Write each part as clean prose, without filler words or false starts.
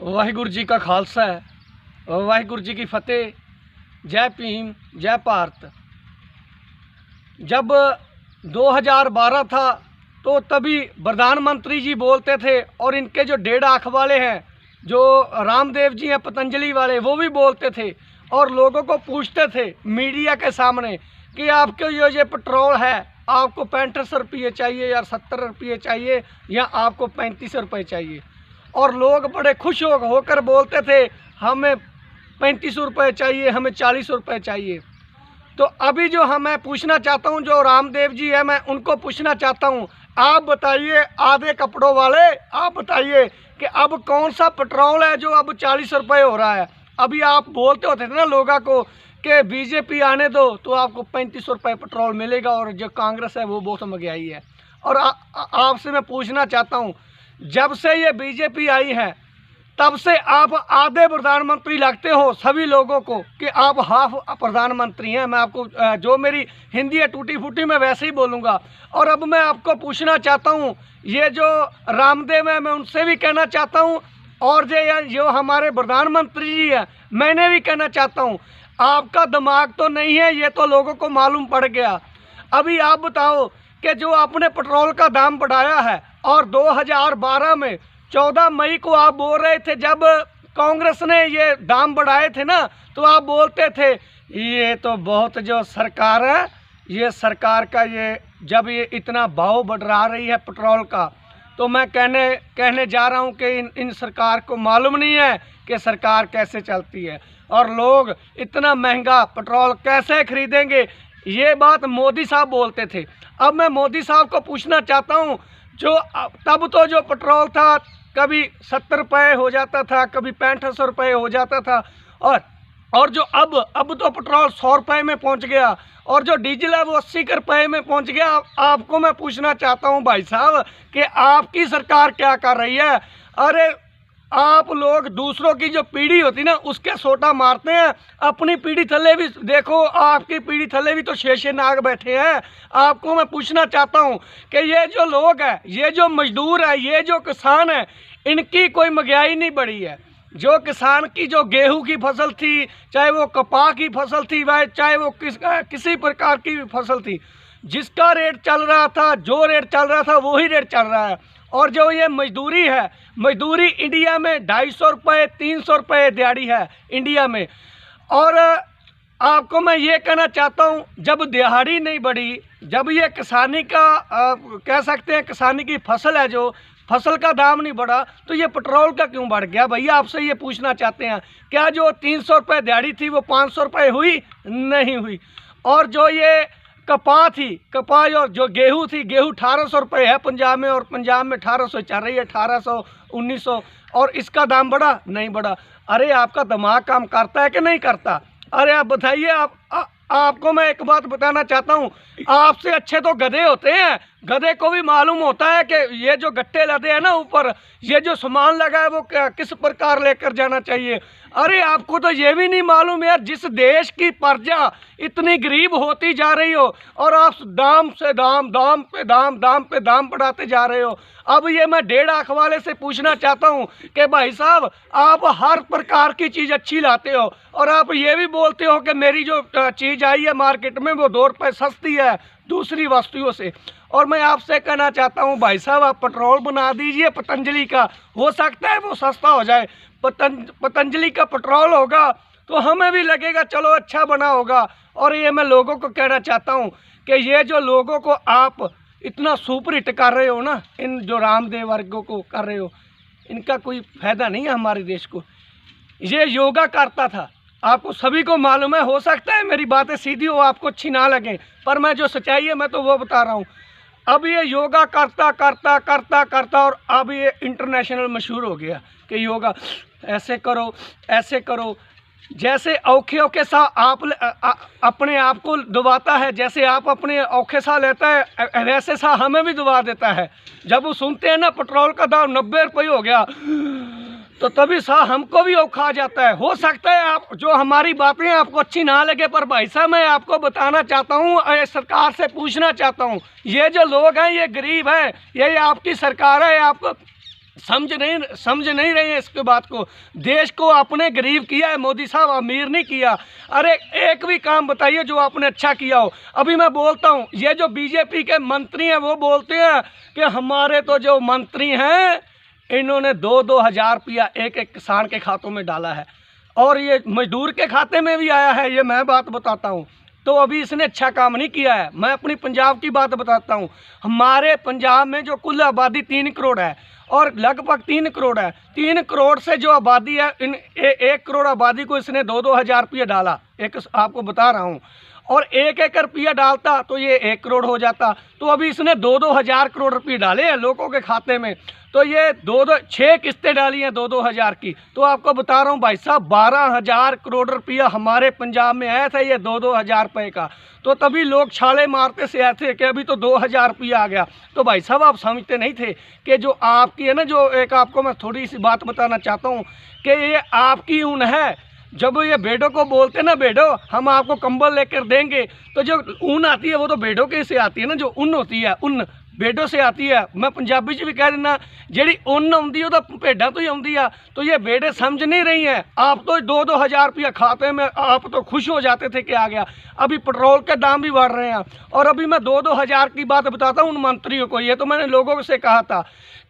वाहिगुरु जी का खालसा है, वाहिगुरु जी की फतेह। जय भीम, जय भारत। जब 2012 था तो तभी प्रधानमंत्री जी बोलते थे और इनके जो 1.5 आँख वाले हैं, जो रामदेव जी हैं पतंजलि वाले, वो भी बोलते थे और लोगों को पूछते थे मीडिया के सामने कि आपको ये पेट्रोल है, आपको 65 रुपये चाहिए या 70 रुपये चाहिए या आपको 35 रुपये चाहिए। और लोग बड़े खुश होकर बोलते थे हमें 35 रुपये चाहिए, हमें 40 रुपये चाहिए। तो अभी जो मैं पूछना चाहता हूं, जो रामदेव जी है, मैं उनको पूछना चाहता हूं, आप बताइए आधे कपड़ों वाले, आप बताइए कि अब कौन सा पेट्रोल है जो अब 40 रुपये हो रहा है। अभी आप बोलते होते थे ना लोगों को कि बीजेपी आने दो तो आपको 35 रुपये पेट्रोल मिलेगा और जो कांग्रेस है वो बहुत महंगाई है। और आपसे मैं पूछना चाहता हूँ, जब से ये बीजेपी आई है तब से आप आधे प्रधानमंत्री लगते हो सभी लोगों को कि आप हाफ प्रधानमंत्री हैं। मैं आपको जो मेरी हिंदी है टूटी फूटी मैं वैसे ही बोलूँगा। और अब मैं आपको पूछना चाहता हूँ, ये जो रामदेव है मैं उनसे भी कहना चाहता हूँ और जो हमारे प्रधानमंत्री जी है मैंने भी कहना चाहता हूँ, आपका दिमाग तो नहीं है, ये तो लोगों को मालूम पड़ गया। अभी आप बताओ कि जो आपने पेट्रोल का दाम बढ़ाया है और 2012 में 14 मई को आप बोल रहे थे, जब कांग्रेस ने ये दाम बढ़ाए थे ना, तो आप बोलते थे ये तो बहुत जो सरकार है, ये सरकार का ये जब ये इतना भाव बढ़ा रही है पेट्रोल का, तो मैं कहने जा रहा हूँ कि इन सरकार को मालूम नहीं है कि सरकार कैसे चलती है और लोग इतना महंगा पेट्रोल कैसे खरीदेंगे। ये बात मोदी साहब बोलते थे। अब मैं मोदी साहब को पूछना चाहता हूँ, जो तब तो जो पेट्रोल था कभी 70 रुपये हो जाता था, कभी 65 रुपये हो जाता था, और जो अब तो पेट्रोल 100 रुपये में पहुंच गया और जो डीजल है वो 80 रुपये में पहुंच गया। आपको मैं पूछना चाहता हूं भाई साहब कि आपकी सरकार क्या कर रही है। अरे आप लोग दूसरों की जो पीढ़ी होती ना उसके सोटा मारते हैं, अपनी पीढ़ी थले भी देखो, आपकी पीढ़ी थले भी तो शेषे नाग बैठे हैं। आपको मैं पूछना चाहता हूं कि ये जो लोग हैं, ये जो मजदूर है, ये जो किसान है, इनकी कोई महंगाई नहीं बढ़ी है। जो किसान की जो गेहूं की फसल थी, चाहे वो कपाह की फसल थी, वह चाहे वो किसी प्रकार की भी फसल थी, जिसका रेट चल रहा था, जो रेट चल रहा था वही रेट चल रहा है। और जो ये मजदूरी है, मजदूरी इंडिया में 250 रुपये 300 रुपये दिहाड़ी है इंडिया में। और आपको मैं ये कहना चाहता हूँ, जब दिहाड़ी नहीं बढ़ी, जब ये किसानी का कह सकते हैं किसानी की फसल है, जो फसल का दाम नहीं बढ़ा, तो ये पेट्रोल का क्यों बढ़ गया भैया? आपसे ये पूछना चाहते हैं, क्या जो 300 रुपये दिहाड़ी थी वो 500 रुपये हुई? नहीं हुई। और जो ये कपाह थी, कपाह और जो गेहूं थी, गेहूं 1800 रुपये है पंजाब में, और पंजाब में 1800 चल रही है, 1800 1900, और इसका दाम बढ़ा? नहीं बढ़ा। अरे आपका दिमाग काम करता है कि नहीं करता? अरे आप बताइए। आपको मैं एक बात बताना चाहता हूँ, आपसे अच्छे तो गधे होते हैं। गधे को भी मालूम होता है कि ये जो गट्टे लदे हैं ना ऊपर, ये जो सामान लगा है वो किस प्रकार लेकर जाना चाहिए। अरे आपको तो ये भी नहीं मालूम यार, जिस देश की प्रजा इतनी गरीब होती जा रही हो और आप दाम से दाम, दाम पे दाम, दाम पे दाम बढ़ाते जा रहे हो। अब ये मैं 1.5 आँख वाले से पूछना चाहता हूँ कि भाई साहब, आप हर प्रकार की चीज़ अच्छी लाते हो और आप ये भी बोलते हो कि मेरी जो चीज़ आई है मार्केट में वो 2 रुपये सस्ती है दूसरी वस्तुओं से। और मैं आपसे कहना चाहता हूँ भाई साहब, आप पेट्रोल बना दीजिए पतंजलि का, हो सकता है वो सस्ता हो जाए। पतंजलि का पेट्रोल होगा तो हमें भी लगेगा चलो अच्छा बना होगा। और ये मैं लोगों को कहना चाहता हूँ कि ये जो लोगों को आप इतना सुपर हिट कर रहे हो ना, इन जो रामदेव वर्गों को कर रहे हो, इनका कोई फायदा नहीं है हमारे देश को। ये योगा करता था, आपको सभी को मालूम है। हो सकता है मेरी बातें सीधी हो, आपको अच्छी ना लगें, पर मैं जो सच्चाई है मैं तो वो बता रहा हूँ। अब ये योगा करता करता करता करता और अब ये इंटरनेशनल मशहूर हो गया कि योगा ऐसे करो, ऐसे करो। जैसे औखे औखे सा आप अपने आप को दबाता है, जैसे आप अपने औखे सा लेता है वैसे सा हमें भी दबा देता है। जब वो सुनते हैं ना पेट्रोल का दाम 90 रुपये हो गया, तो तभी सा हमको भी औखा आ जाता है। हो सकता है आप जो हमारी बातें आपको अच्छी ना लगे, पर भाई साहब मैं आपको बताना चाहता हूँ, सरकार से पूछना चाहता हूँ, ये जो लोग हैं ये गरीब हैं, ये आपकी सरकार है, आपको समझ नहीं रहे हैं इसके बात को। देश को आपने गरीब किया है, मोदी साहब, अमीर नहीं किया। अरे एक भी काम बताइए जो आपने अच्छा किया हो। अभी मैं बोलता हूँ, ये जो बीजेपी के मंत्री हैं वो बोलते हैं कि हमारे तो जो मंत्री हैं इन्होंने 2-2 हज़ार रुपया एक एक किसान के खातों में डाला है, और ये मजदूर के खाते में भी आया है। ये मैं बात बताता हूँ, तो अभी इसने अच्छा काम नहीं किया है। मैं अपनी पंजाब की बात बताता हूँ। हमारे पंजाब में जो कुल आबादी 3 करोड़ है, और लगभग 3 करोड़ है। 3 करोड़ से जो आबादी है, इन 1 करोड़ आबादी को इसने 2-2 हज़ार रुपया डाला, एक आपको बता रहा हूँ। और 1-1 रुपया डालता तो ये 1 करोड़ हो जाता। तो अभी इसने 2-2 हज़ार करोड़ रुपये डाले हैं लोगों के खाते में। तो ये 6 किस्तें डाली हैं 2-2 हज़ार की। तो आपको बता रहा हूँ भाई साहब, 12,000 करोड़ रुपया हमारे पंजाब में आया था, ये 2-2 हज़ार रुपये का। तो तभी लोग छाले मारते से आए थे कि अभी तो 2 हज़ार रुपया आ गया। तो भाई साहब आप समझते नहीं थे कि जो आपकी है ना, जो एक आपको मैं थोड़ी सी बात बताना चाहता हूँ कि ये आपकी ऊन है। जब ये भेड़ों को बोलते हैं ना, भेड़ों हम आपको कंबल लेकर देंगे, तो जो ऊन आती है वो तो भेड़ों के से आती है ना, जो ऊन होती है ऊन भेड़ों से आती है। मैं पंजाबी च भी कह देना, ਜਿਹੜੀ ऊन आती है तो भेड़ों तो ही आती है। तो ये भेड़ें समझ नहीं रही हैं। आप तो 2-2 हज़ार रुपया खाते में आप तो खुश हो जाते थे कि आ गया। अभी पेट्रोल के दाम भी बढ़ रहे हैं। और अभी मैं 2-2 हज़ार की बात बताता हूँ उन मंत्रियों को। ये तो मैंने लोगों से कहा था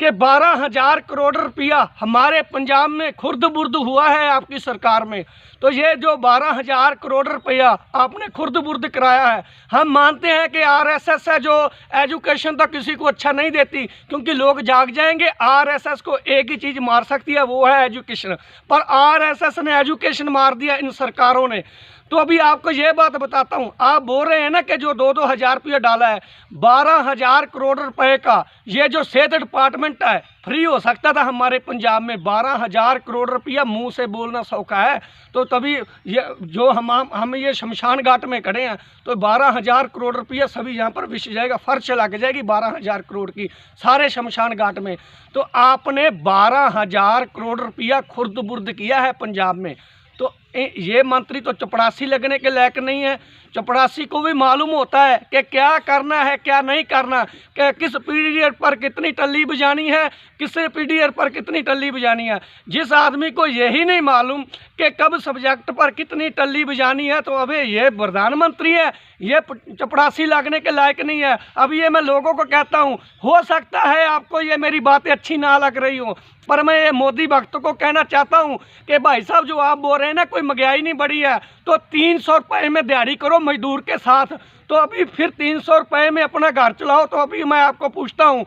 कि 12,000 करोड़ रुपया हमारे पंजाब में खुर्द बुर्द हुआ है आपकी सरकार में। तो ये जो 12,000 करोड़ रुपया आपने खुर्द बुर्द कराया है, हम मानते हैं कि आरएसएस है जो एजुकेशन तो किसी को अच्छा नहीं देती, क्योंकि लोग जाग जाएंगे। आरएसएस को एक ही चीज़ मार सकती है, वो है एजुकेशन। पर आरएसएस ने एजुकेशन मार दिया इन सरकारों ने। तो अभी आपको ये बात बताता हूँ, आप बोल रहे हैं ना कि जो 2-2 हज़ार रुपया डाला है, 12,000 करोड़ रुपए का ये जो सेहत डिपार्टमेंट है फ्री हो सकता था हमारे पंजाब में। 12,000 करोड़ रुपया मुंह से बोलना सौखा है। तो तभी ये जो हम ये शमशान घाट में खड़े हैं, तो 12,000 करोड़ रुपया सभी यहाँ पर विश जाएगा, फर्श लग जाएगी 12,000 करोड़ की सारे शमशान घाट में। तो आपने 12,000 करोड़ रुपया खुर्द बुर्द किया है पंजाब में। तो ये मंत्री तो चपरासी लगने के लायक नहीं है। चपरासी को भी मालूम होता है कि क्या करना है क्या नहीं करना, कि किस पीरियड पर कितनी टल्ली बजानी है, किस पीरियड पर कितनी टल्ली बजानी है। जिस आदमी को यही नहीं मालूम कि कब सब्जेक्ट पर कितनी टल्ली बजानी है, तो अबे ये प्रधानमंत्री है, ये चपरासी लगने के लायक नहीं है। अब ये मैं लोगों को कहता हूँ, हो सकता है आपको ये मेरी बातें अच्छी ना लग रही हो, पर मैं ये मोदी भक्तों को कहना चाहता हूँ कि भाई साहब जो आप बोल रहे हैं ना कोई महंगाई नहीं बढ़ी है, तो 300 रुपये में दिहाड़ी करो मजदूर के साथ। तो अभी फिर 300 रुपये में अपना घर चलाओ। तो अभी मैं आपको पूछता हूँ,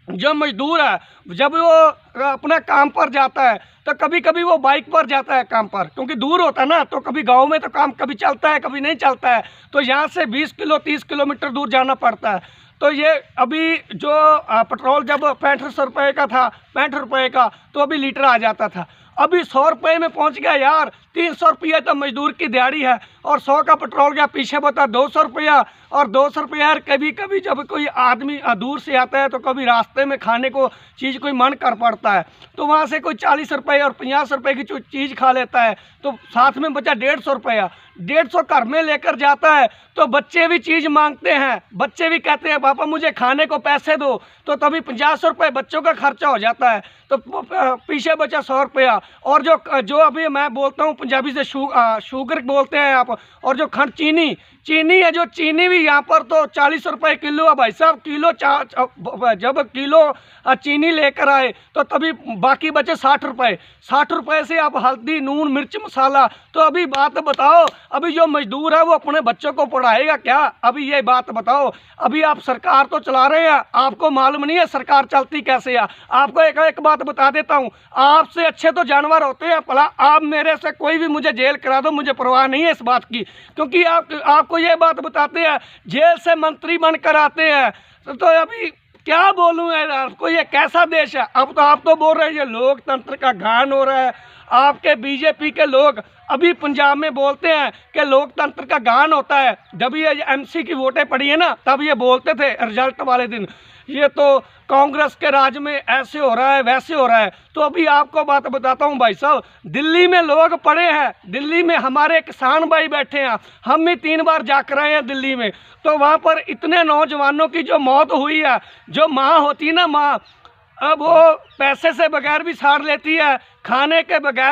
जो मजदूर है जब वो अपना काम पर जाता है तो कभी कभी वो बाइक पर जाता है काम पर, क्योंकि दूर होता है ना, तो कभी गांव में तो काम कभी चलता है कभी नहीं चलता है। तो यहाँ से 20 किलो 30 किलोमीटर दूर जाना पड़ता है। तो ये अभी जो पेट्रोल जब 6500 रुपये का था, 65 रुपये का, तो अभी लीटर आ जाता था, अभी 100 रुपये में पहुंच गया यार। 300 रुपये तो मजदूर की दिहाड़ी है, और 100 का पेट्रोल गया, पीछे बता 200 रुपया। और 200 रुपये यार कभी कभी जब कोई आदमी दूर से आता है तो कभी रास्ते में खाने को चीज़ कोई मन कर पड़ता है, तो वहाँ से कोई 40 रुपये और 50 रुपये की चीज़ खा लेता है, तो साथ में बचा 150 रुपया। 150 घर में लेकर जाता है, तो बच्चे भी चीज़ मांगते हैं, बच्चे भी कहते हैं पापा मुझे खाने को पैसे दो, तो तभी 50 रुपये बच्चों का खर्चा हो जाता है। तो पीछे बचा 100 रुपया। और जो अभी मैं बोलता हूँ पंजाबी से शुगर बोलते हैं आप, और जो खंड चीनी है, जो चीनी भी यहाँ पर तो 40 रुपये किलो है भाई साहब। जब किलो चीनी लेकर आए तो तभी बाकी बचे 60 रुपये। 60 रुपये से आप हल्दी नून मिर्च मसाला। तो अभी बात बताओ, अभी जो मजदूर है वो अपने बच्चों को पढ़ाएगा क्या? अभी ये बात बताओ। अभी आप सरकार तो चला रहे हैं, आपको मालूम नहीं है सरकार चलती कैसे है। आपको एक बात बता देता हूँ, आपसे अच्छे तो जानवर होते हैं। भला आप मेरे से कोई भी मुझे जेल करा दो, मुझे परवाह नहीं है इस बात की, क्योंकि आपको ये बात बताते हैं जेल से मंत्री बनकर आते हैं। तो अभी क्या बोलूँ यार आपको, ये कैसा देश है? अब तो आप तो बोल रहे हैं ये लोकतंत्र का घान हो रहा है। आपके बीजेपी के लोग अभी पंजाब में बोलते हैं कि लोकतंत्र का गान होता है। जब ये एमसी की वोटें पड़ी है ना, तब ये बोलते थे रिजल्ट वाले दिन, ये तो कांग्रेस के राज में ऐसे हो रहा है वैसे हो रहा है। तो अभी आपको बात बताता हूँ भाई साहब, दिल्ली में लोग पड़े हैं, दिल्ली में हमारे किसान भाई बैठे हैं, हम भी 3 बार जाकर आए हैं दिल्ली में। तो वहाँ पर इतने नौजवानों की जो मौत हुई है, जो माँ होती ना माँ, अब वो पैसे से बगैर भी साड़ लेती है, खाने के बगैर